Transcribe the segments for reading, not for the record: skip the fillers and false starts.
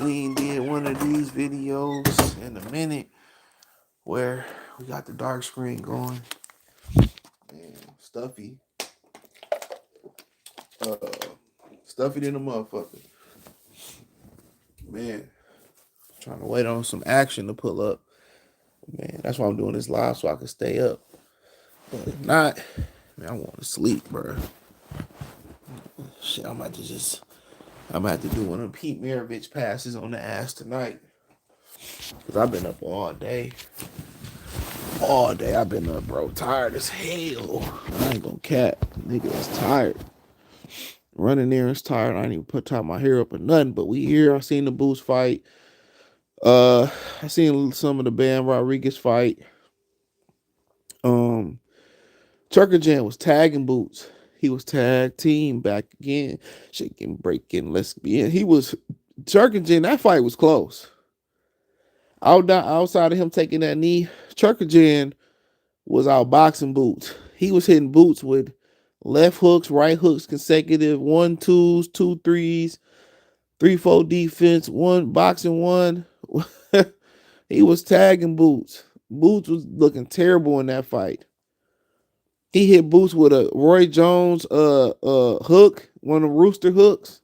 we ain't did one of these videos in a minute where we got the dark screen going. Man, uh, stuffy than a motherfucker. Man, trying to wait on some action to pull up. Man, that's why I'm doing this live so I can stay up. But if not, man, I want to sleep, bro. Shit, I'm about to have to do one of them Pete Maravich passes on the ass tonight. Cause I've been up all day. All day I've been up, bro. Tired as hell. I ain't gonna cap. Nigga is tired. Running there is tired. I didn't even put top my hair up or nothing. But we here. I seen the Boost fight. I seen some of the Bam Rodriguez fight. Chukhadzhian was tagging Boots. He was tag team back again. Shaking, breaking, let's be in. He was Chukhadzhian. That fight was close. Outside of him taking that knee, Chukhadzhian was out boxing Boots. He was hitting Boots with left hooks, right hooks, consecutive 1-2s, 2-3s, 3-4 defense, one boxing one. He was tagging Boots. Boots was looking terrible in that fight. He hit Boots with a Roy Jones hook, one of the rooster hooks.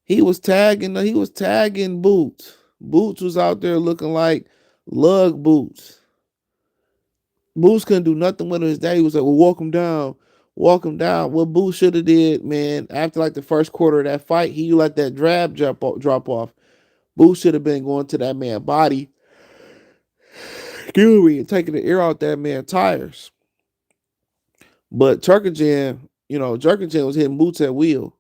He was tagging Boots. Boots was out there looking like lug Boots. Boots couldn't do nothing with him. His daddy was like, well, walk him down. Walk him down. What Boots should have did, man, after like the first quarter of that fight, he let that drop off. Boots should have been going to that man's body. And taking the air out that man's tires. But Chukhadzhian was hitting Boots at will.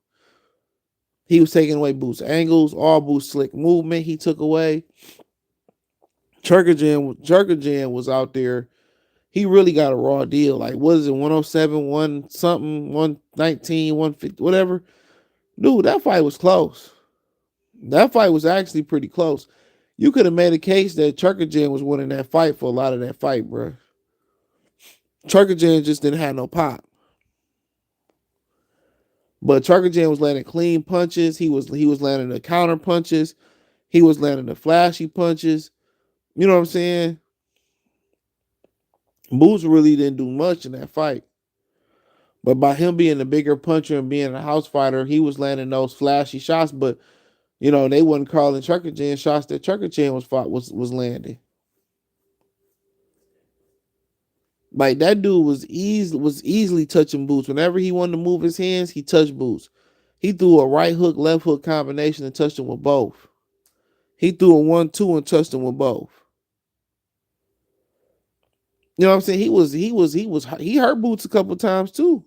He was taking away Boots' angles, all Boots' slick movement he took away. Chukhadzhian was out there. He really got a raw deal. Like, what is it, 107, 1 something, 119, 150, whatever? Dude, that fight was close. That fight was actually pretty close. You could have made a case that Chukhadzhian was winning that fight for a lot of that fight, bro. Chukhadzhian just didn't have no pop. But Chukhadzhian was landing clean punches. He was landing the counter punches. He was landing the flashy punches. You know what I'm saying? Boots really didn't do much in that fight. But by him being the bigger puncher and being a house fighter, he was landing those flashy shots. But, they wasn't calling Chukhadzhian shots that Chukhadzhian was landing. Like, that dude was easily touching Boots. Whenever he wanted to move his hands, he touched Boots. He threw a right hook, left hook combination and touched him with both. He threw a 1-2 and touched him with both. You know what I'm saying? He hurt Boots a couple times too.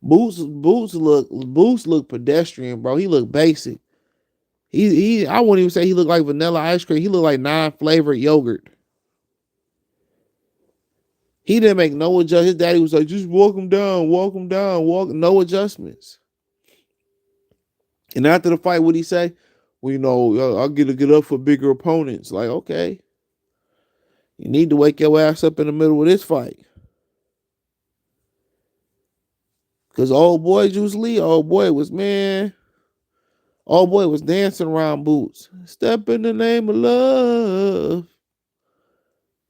Boots look pedestrian, bro. He looked basic. I wouldn't even say he looked like vanilla ice cream. He looked like non-flavored yogurt. He didn't make no adjustments. His daddy was like, just walk him down, no adjustments. And after the fight, what'd he say? Well, I'll get up for bigger opponents. Like, okay. You need to wake your ass up in the middle of this fight. Because old boy Juice Lee, was dancing around Boots. Step in the name of love.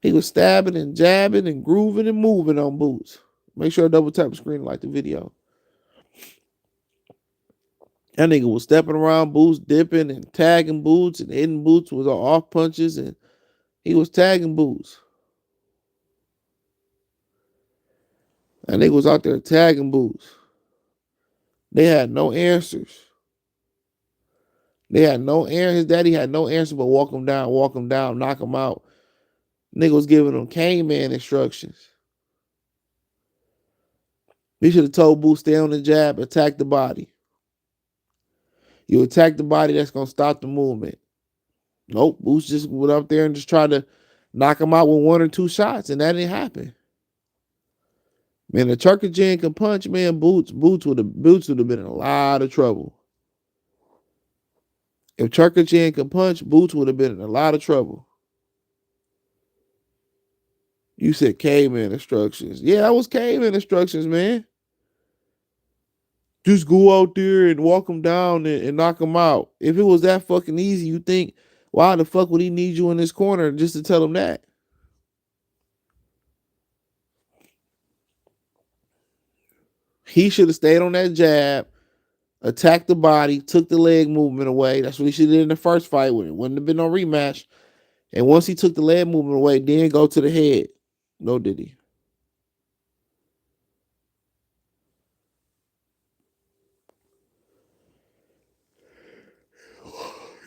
He was stabbing and jabbing and grooving and moving on Boots. Make sure I double tap the screen like the video. That nigga was stepping around Boots, dipping and tagging Boots and hitting Boots with off punches, and he was tagging Boots. That nigga was out there tagging Boots. They had no answers. His daddy had no answer but walk him down, knock him out. Nigga was giving him cane man instructions. He should have told Boots, stay on the jab, attack the body. You attack the body, that's going to stop the movement. Nope, Boots just went up there and just tried to knock him out with 1 or 2 shots, and that didn't happen. Man, if Chukhadzhian can punch, man, Boots would have been in a lot of trouble. If Chukhadzhian can punch, Boots would have been in a lot of trouble. You said caveman instructions. Yeah, that was caveman instructions, man. Just go out there and walk him down and knock him out. If it was that fucking easy, you think, why the fuck would he need you in this corner just to tell him that? He should have stayed on that jab, attacked the body, took the leg movement away. That's what he should have did in the first fight. When it wouldn't have been no rematch. And once he took the leg movement away, then go to the head. No, did he?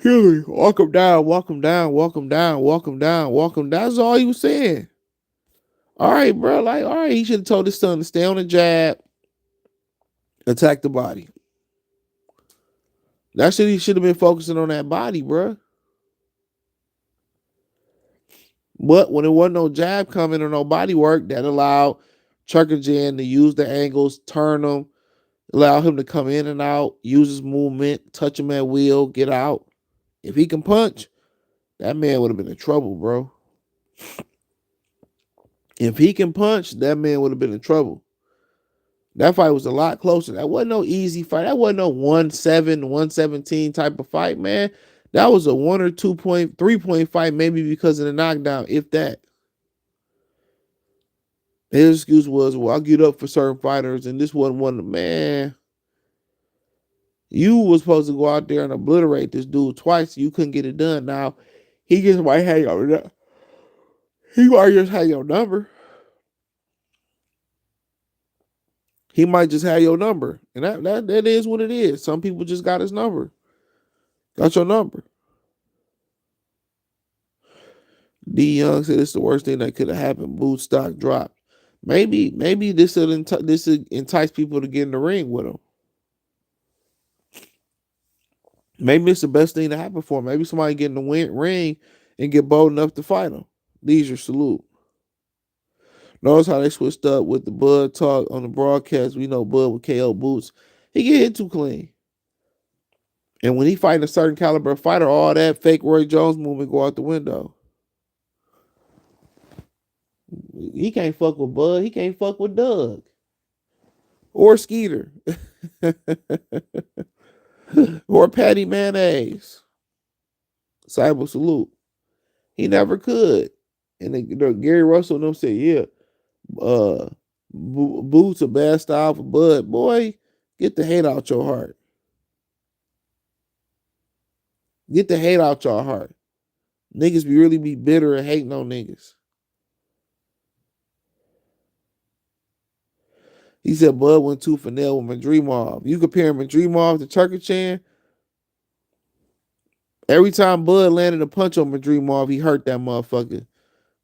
Really, walk him down, walk him down, walk him down, walk him down, walk him down. That's all he was saying. All right, bro. Like, all right, he should have told his son to stay on the jab, attack the body. That shit, he should have been focusing on that body, bro. But when there wasn't no jab coming or no body work, that allowed Chukhadzhian to use the angles, turn them, allow him to come in and out, use his movement, touch him at will, get out. If he can punch, that man would have been in trouble, bro. If he can punch, that man would have been in trouble. That fight was a lot closer. That wasn't no easy fight. That wasn't no 1-7, 117 type of fight, man. That was a 1 or 2 point, 3 point fight, maybe because of the knockdown, if that. His excuse was, well, I'll get up for certain fighters, and this wasn't one of them. Man, you was supposed to go out there and obliterate this dude twice. You couldn't get it done. Now, he just might have your, he might just have your number. He might just have your number. And that is what it is. Some people just got his number. Got your number. D Young said it's the worst thing that could have happened. Boot stock dropped. Maybe this will entice people to get in the ring with him. Maybe it's the best thing to happen for him. Maybe somebody get in the ring and get bold enough to fight him. Leisure salute. Notice how they switched up with the Bud talk on the broadcast. We know Bud with KO Boots. He get hit too clean. And when he fighting a certain caliber fighter, all that fake Roy Jones movement go out the window. He can't fuck with Bud. He can't fuck with Doug. Or Skeeter. Or Patty Mayonnaise. Cyber salute. He never could. And Gary Russell and them said, yeah, Boots a bad style for Bud. Boy, get the hate out your heart. Get the hate out your heart. Niggas really be bitter and hating on niggas. He said Bud went too finesse with Madrimov. You compare Madrimov to Chukhadzhian, every time Bud landed a punch on Madrimov, he hurt that motherfucker.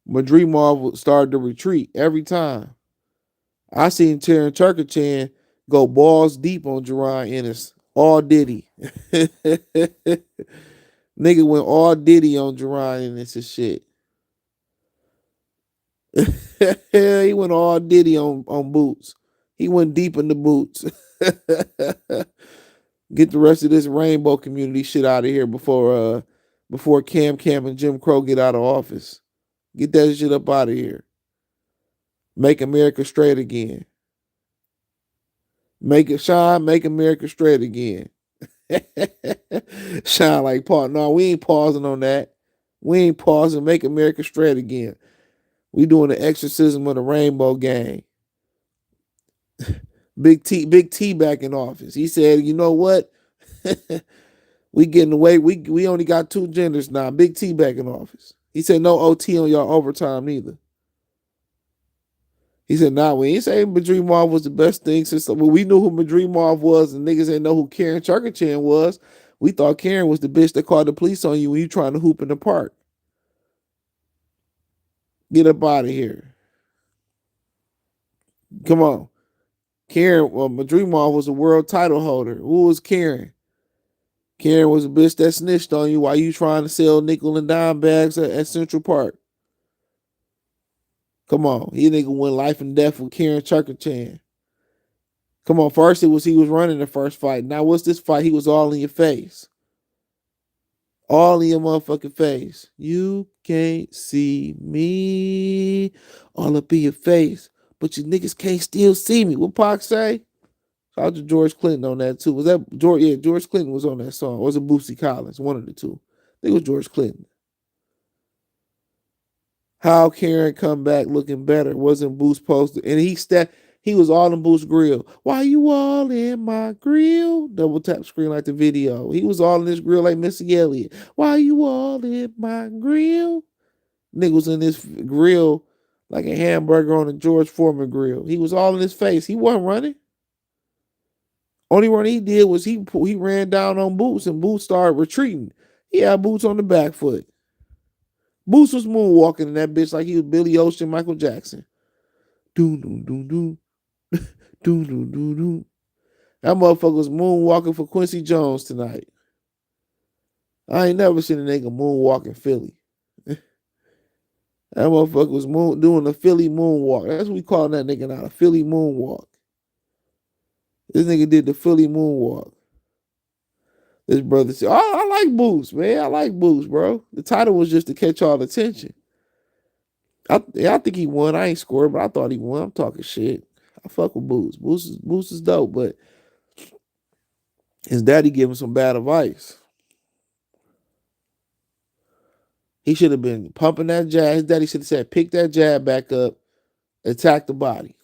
Madrimov started to retreat every time. I seen Terran Chukhadzhian go balls deep on Jaron Ennis. All Diddy. Nigga went all Diddy on Jaron Ennis and shit. He went all Diddy on Boots. He went deep in the Boots. Get the rest of this rainbow community shit out of here before Cam and Jim Crow get out of office. Get that shit up out of here. Make America straight again. Make America straight again. Shine like Paul. No, we ain't pausing on that. We ain't pausing. Make America straight again. We doing the exorcism of the Rainbow Gang. Big T back in office. He said, you know what? We getting away. We only got 2 genders now. Big T back in office. He said no OT on y'all overtime neither. He said, nah, we ain't saying Madrimov was the best thing since we knew who Madrimov was and niggas ain't know who Karen Chukhadzhian was. We thought Karen was the bitch that called the police on you when you trying to hoop in the park. Get up out of here. Come on. Karen, Madrimov was a world title holder. Who was Karen? Karen was a bitch that snitched on you while you trying to sell nickel and dime bags at Central Park. Come on. He nigga went life and death with Karen Chukhadzhian. Come on. First he was running the first fight. Now what's this fight? He was all in your face. All in your motherfucking face. You can't see me all up in your face, but you niggas can't still see me. What Pac say? Shout out to George Clinton on that too. Was that George? Yeah, George Clinton was on that song. Or was it Bootsy Collins? One of the two. I think it was George Clinton. How Karen come back looking better? Wasn't Boots posted? And he was all in Boots' grill. Why you all in my grill? Double tap screen like the video. He was all in this grill like Missy Elliott. Why you all in my grill? Nigga was in this grill like a hamburger on a George Foreman grill. He was all in his face. He wasn't running. Only run he did was he ran down on Boots and Boots started retreating. He had Boots on the back foot. Boots was moonwalking in that bitch like he was Billy Ocean, Michael Jackson. Doom, doom, doom, doom. Doom, doom, doom, doom. That motherfucker was moonwalking for Quincy Jones tonight. I ain't never seen a nigga moonwalk in Philly. That motherfucker was doing a Philly moonwalk. That's what we calling that nigga now, a Philly moonwalk. This nigga did the Philly moonwalk. This brother said, "Oh, I like Boots, man. I like Boots, bro." The title was just to catch all the attention. I think he won. I ain't scored, but I thought he won. I'm talking shit. I fuck with Boots. Boots is dope, but his daddy gave him some bad advice. He should have been pumping that jab. His daddy should have said, pick that jab back up, attack the body.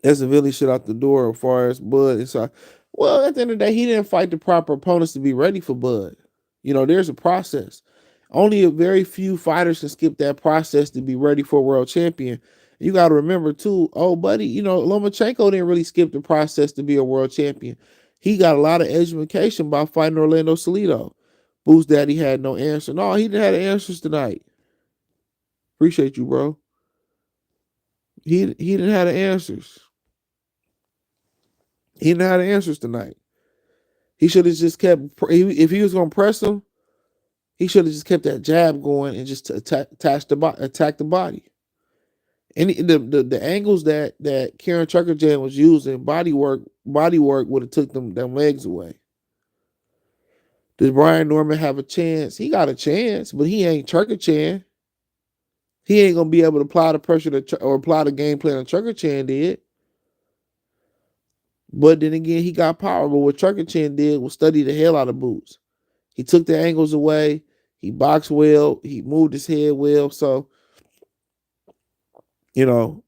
That's a really shit out the door as far as Bud. Inside. Well, at the end of the day, he didn't fight the proper opponents to be ready for Bud. You know, there's a process. Only a very few fighters can skip that process to be ready for a world champion. You got to remember, too, oh, buddy, you know, Lomachenko didn't really skip the process to be a world champion. He got a lot of education by fighting Orlando Salido. Boo's daddy had no answer. No, he didn't have the answers tonight. Appreciate you, bro. He didn't have the answers. He didn't have the answers tonight. He should have just kept, if he was going to press him, he should have just kept that jab going and just attack the body. And the angles that Karen Chukhadzhian was using, body work would have took them legs away. Does Brian Norman have a chance? He got a chance, but he ain't Chukhadzhian. He ain't gonna be able to apply the pressure or apply the game plan that Chukhadzhian did. But then again, he got power. But what Chukhadzhian did was study the hell out of Boots. He took the angles away. He boxed well. He moved his head well. So, you know,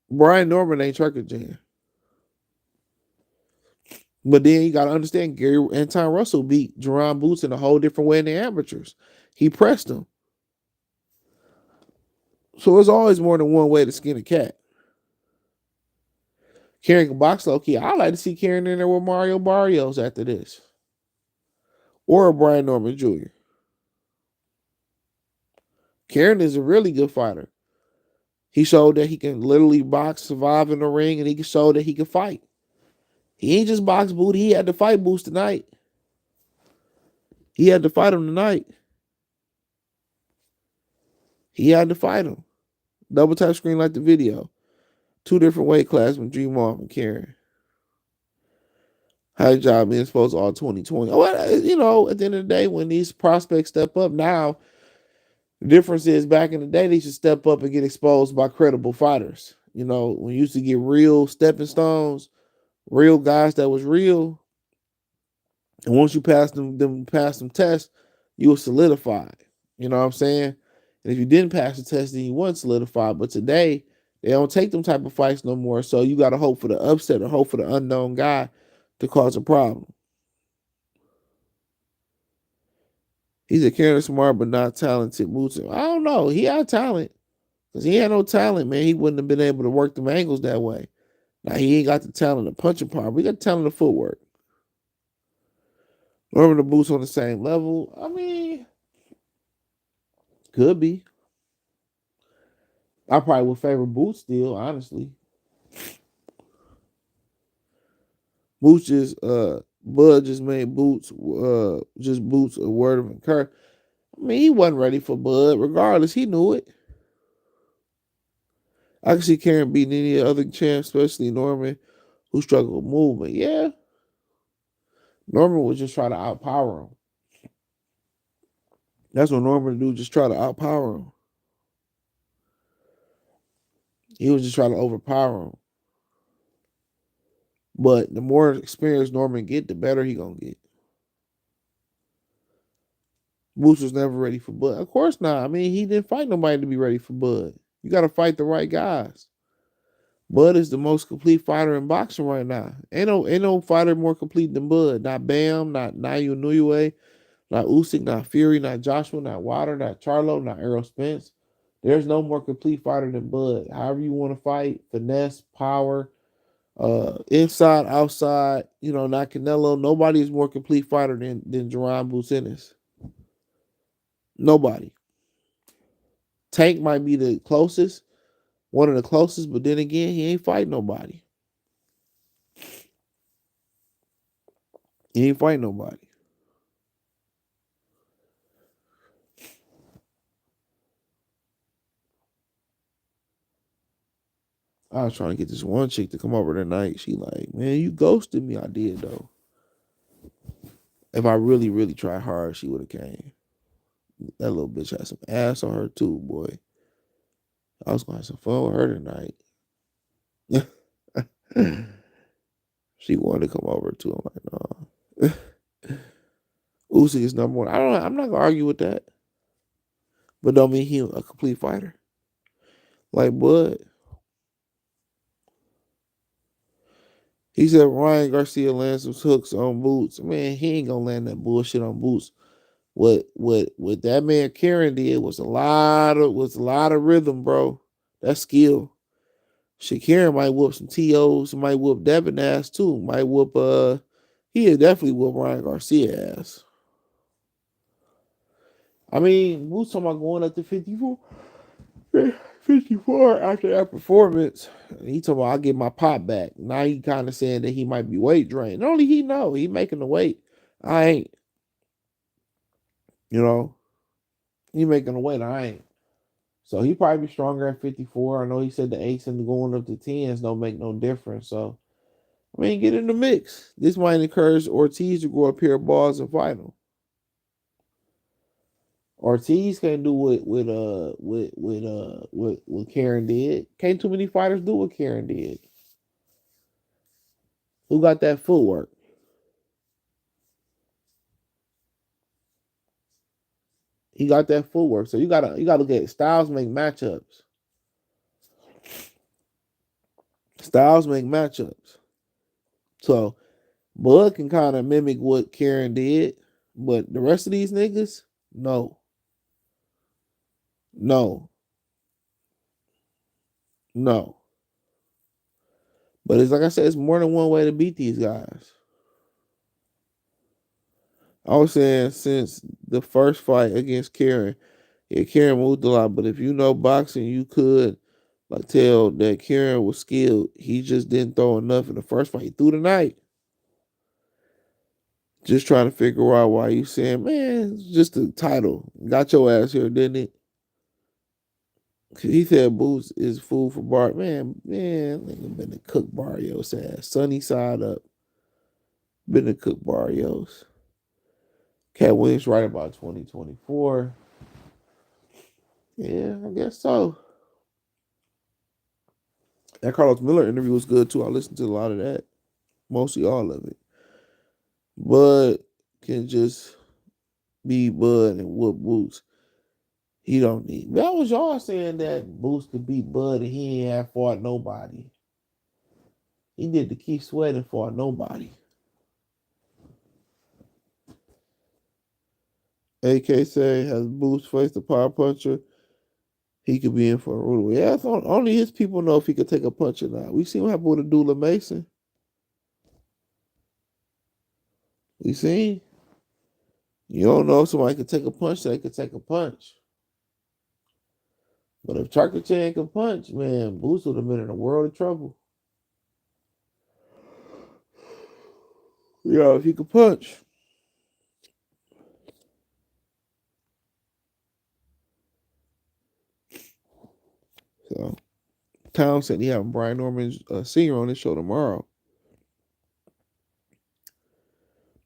Brian Norman ain't Chukhadzhian. But then you got to understand, Anton Russell beat Jaron Boots in a whole different way in the amateurs. He pressed him. So there's always more than one way to skin a cat. Karen can box low key. I'd like to see Karen in there with Mario Barrios after this. Or Brian Norman Jr. Karen is a really good fighter. He showed that he can literally box, survive in the ring, and he can show that he can fight. He ain't just box Booty. He had to fight Boots tonight. He had to fight him tonight. He had to fight him. Double tap screen like the video. 2 different weight classes with Dream Off and Karen. High job being exposed all 2020. Well, you know, at the end of the day, when these prospects step up now, the difference is back in the day, they should step up and get exposed by credible fighters. You know, when you used to get real stepping stones, real guys that was real, and once you pass them tests, you were solidified. You know what I'm saying? And if you didn't pass the test, then you weren't solidified. But today, they don't take them type of fights no more. So you got to hope for the upset or hope for the unknown guy to cause a problem. He's a Karen smart but not talented. Boots. I don't know. He had talent. Because he had no talent, man. He wouldn't have been able to work them angles that way. Now, he ain't got the talent of punching power, but he got the talent of footwork. Norman the Boots on the same level. I mean, could be. I probably would favor Boots still, honestly. Boots just Bud just made Boots Boots a word of encouragement. I mean, he wasn't ready for Bud. Regardless, he knew it. I can see Karen beating any other champ, especially Norman, who struggled with movement. Yeah. Norman was just trying to outpower him. That's what Norman do, just try to outpower him. He was just trying to overpower him. But the more experience Norman get, the better he gonna get. Boots was never ready for Bud. Of course not. I mean, he didn't fight nobody to be ready for Bud. You got to fight the right guys. Bud is the most complete fighter in boxing right now. Ain't no fighter more complete than Bud. Not Bam, not Nayu Inoue, not Usyk, not Fury, not Joshua, not Wilder, not Charlo, not Errol Spence. There's no more complete fighter than Bud. However you want to fight, finesse, power, inside, outside. Not Canelo. Nobody is more complete fighter than Jaron Boots Ennis. Nobody. Tank might be the closest, one of the closest, but then again, he ain't fighting nobody. He ain't fighting nobody. I was trying to get this one chick to come over tonight. She like, man, you ghosted me. I did though. If I really, really tried hard, she would have came. That little bitch had some ass on her too, boy. I was gonna have some fun with her tonight. She wanted to come over too. I'm like, no. Usyk is number one. I don't know. I'm not gonna argue with that. But don't mean he a complete fighter. Like Bud. He said Ryan Garcia lands some hooks on Boots. Man, he ain't gonna land that bullshit on Boots. What that man Karen did was a lot of rhythm, bro. That's skill. Shakira might whoop some TOs, might whoop Devin ass too. Might whoop he'll definitely whoop Ryan Garcia ass. I mean, Boots talking about going up to 54. 54 after that performance. He talking about I get my pop back. Now he kind of saying that he might be weight drained. Only he know he making the weight. I ain't. You know, he making the weight. I ain't. So he probably be stronger at 54. I know he said the eights and going up to tens don't make no difference. So I mean, get in the mix. This might encourage Ortiz to grow a pair of balls and fight him. Ortiz can't do what Karen did. Can't too many fighters do what Karen did. Who got that footwork? He got that footwork. So you gotta look at styles make matchups. Styles make matchups. So Bud can kind of mimic what Karen did, but the rest of these niggas, no. No. No. But it's like I said, it's more than one way to beat these guys. I was saying since the first fight against Karen, yeah, Karen moved a lot, but if you know boxing, you could like tell that Karen was skilled. He just didn't throw enough in the first fight. He threw tonight. Just trying to figure out why you saying, man, it's just the title. Got your ass here, didn't it? He said Boots is food for Bart. Man, nigga been to cook Barrios ass. Sunny side up. Been to cook Barrios. Cat Williams right about 2024. Yeah, I guess so. That Carlos Miller interview was good too. I listened to a lot of that. Mostly all of it. Bud can just be Bud and whoop Boots. He don't need. That was y'all saying that Boots could beat Bud and he ain't have fought nobody. He did the Keith Sweat and fought nobody. AK say has Boots faced a power puncher, he could be in for a rude. Yeah, only his people know if he could take a punch or not. We seen what happened with Abdullah Mason. We seen. You don't know if somebody could take a punch, they could take a punch. But if Chukhadzhian can punch, man, Boots would have been in a world of trouble. Yeah, if he could punch. So Town said he having Brian Norman Sr. on his show tomorrow.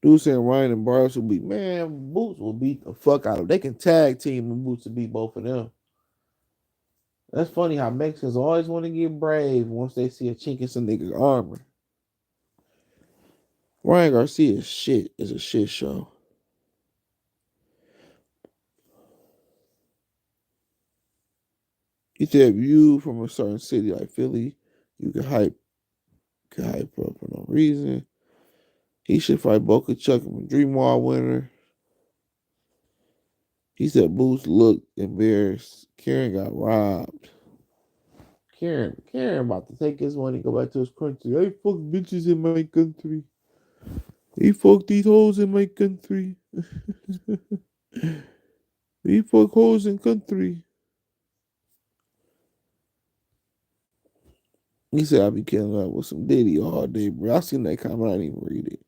Dude saying Ryan and Barrios will beat, man, Boots will beat the fuck out of them. They can tag team and Boots to beat both of them. That's funny how Mexicans always want to get brave once they see a chink in some nigga's armor. Ryan Garcia is shit. Is a shit show. He said if you from a certain city like Philly, you can hype up for no reason. He should fight Boca Chuck and a Dream Wall winner. He said Boots looked embarrassed. Karen got robbed. Karen about to take his money, go back to his country. I fuck bitches in my country. He fuck these hoes in my country. He fuck hoes in country. He said I be killing up with some Diddy all day, bro. I seen that comment. I didn't even read it.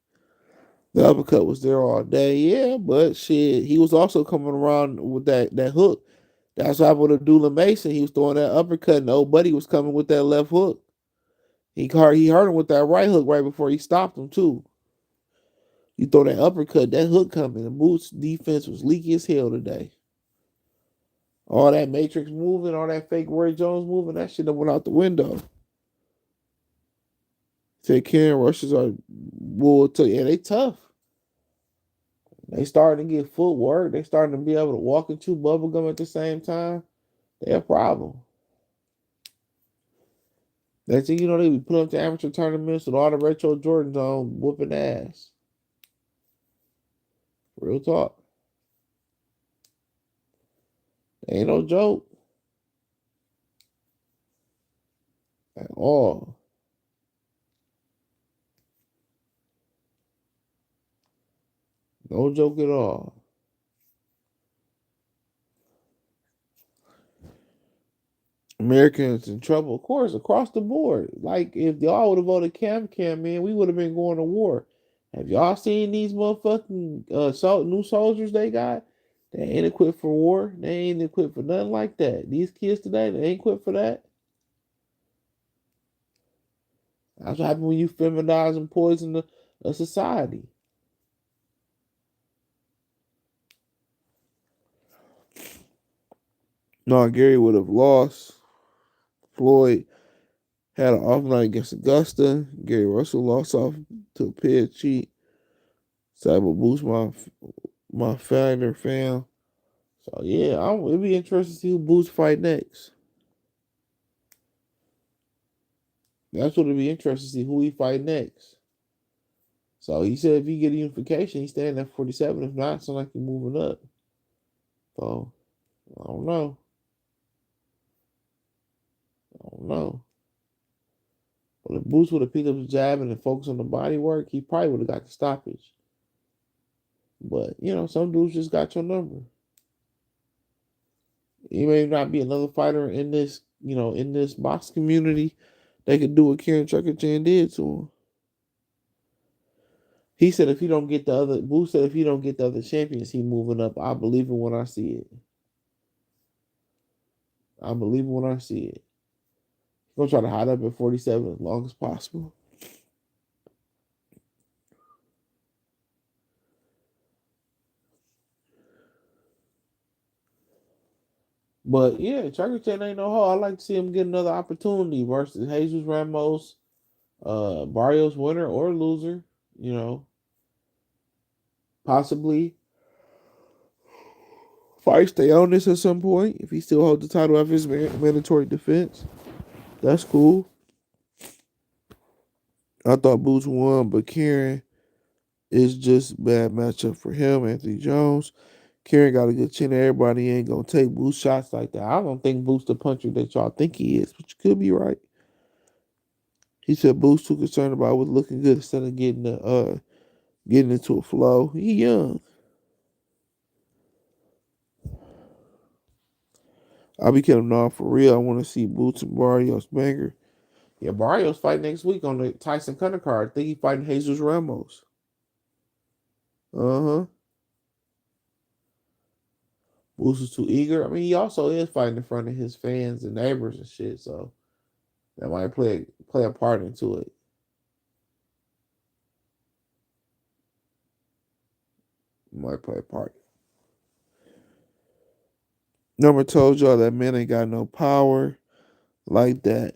The uppercut was there all day, yeah, but shit, he was also coming around with that hook. That's what happened with Abdullah Mason. He was throwing that uppercut, and old buddy was coming with that left hook. He hurt him with that right hook right before he stopped him too. You throw that uppercut, that hook coming. The Boots defense was leaky as hell today. All that Matrix moving, all that fake Roy Jones moving, that shit went out the window. Say Karen rushes are bull to yeah, they tough. They starting to get footwork. They starting to be able to walk and chew bubble gum at the same time. They a problem. Next thing you know, they be putting up the amateur tournaments with all the retro Jordans on, whooping ass. Real talk. Ain't no joke at all. No joke at all. Americans in trouble, of course, across the board. Like if y'all would have voted Cam, man, we would have been going to war. Have y'all seen these motherfucking new soldiers they got? They ain't equipped for war. They ain't equipped for nothing like that. These kids today, they ain't equipped for that. That's what happens when you feminize and poison a society. No, Gary would have lost. Floyd had an off night against Augusta. Gary Russell lost off to a pair cheat. So I would boost my fighter fam. So yeah, it'd be interesting to see who Boots fight next. That's what it'd be interesting to see who he fight next. So he said if he get a unification, he's staying at 47. If not, it's not like he's moving up. So I don't know. I don't know. But if Boots would have picked up the jab and then focused on the body work, he probably would have got the stoppage. But some dudes just got your number. He may not be another fighter in this box community. They could do what Kieran Chukhadzhian did to him. He said if he don't get the other, Boots said if he don't get the other champions, he moving up. I believe it when I see it. I believe it when I see it. He's gonna try to hide up at 47 as long as possible. But yeah, Chukhadzhian ain't no hoe. I like to see him get another opportunity versus Jesus Ramos, Barrios winner or loser. Possibly fight stay on this at some point if he still holds the title of his mandatory defense. That's cool. I thought Boots won, but Kieran is just bad matchup for him. Anthony Jones. Kieran got a good chin. Everybody ain't gonna take Boots shots like that. I don't think Boots the puncher that y'all think he is, but you could be right. He said Boots too concerned about with looking good instead of getting into a flow. He young. I'll be killing him off for real. I want to see Boots and Barrios banger. Yeah, Barrios fight next week on the Tyson Connor card. I think he fighting Jesus Ramos. Uh-huh. Boots is too eager. I mean, he also is fighting in front of his fans and neighbors and shit, so that might play a part into it. Might play a part. Number told y'all that men ain't got no power like that.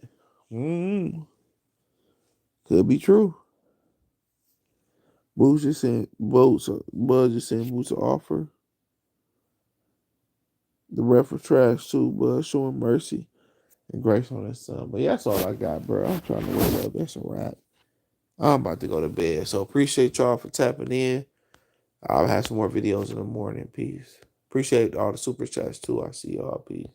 Could be true. Boots just saying boats. Bud just saying Boots offer. The ref was trash too, Bud showing mercy and grace on his son. But yeah, that's all I got, bro. I'm trying to wait up. That's a wrap. I'm about to go to bed. So appreciate y'all for tapping in. I'll have some more videos in the morning. Peace. Appreciate all the super chats too. I see y'all. Peace.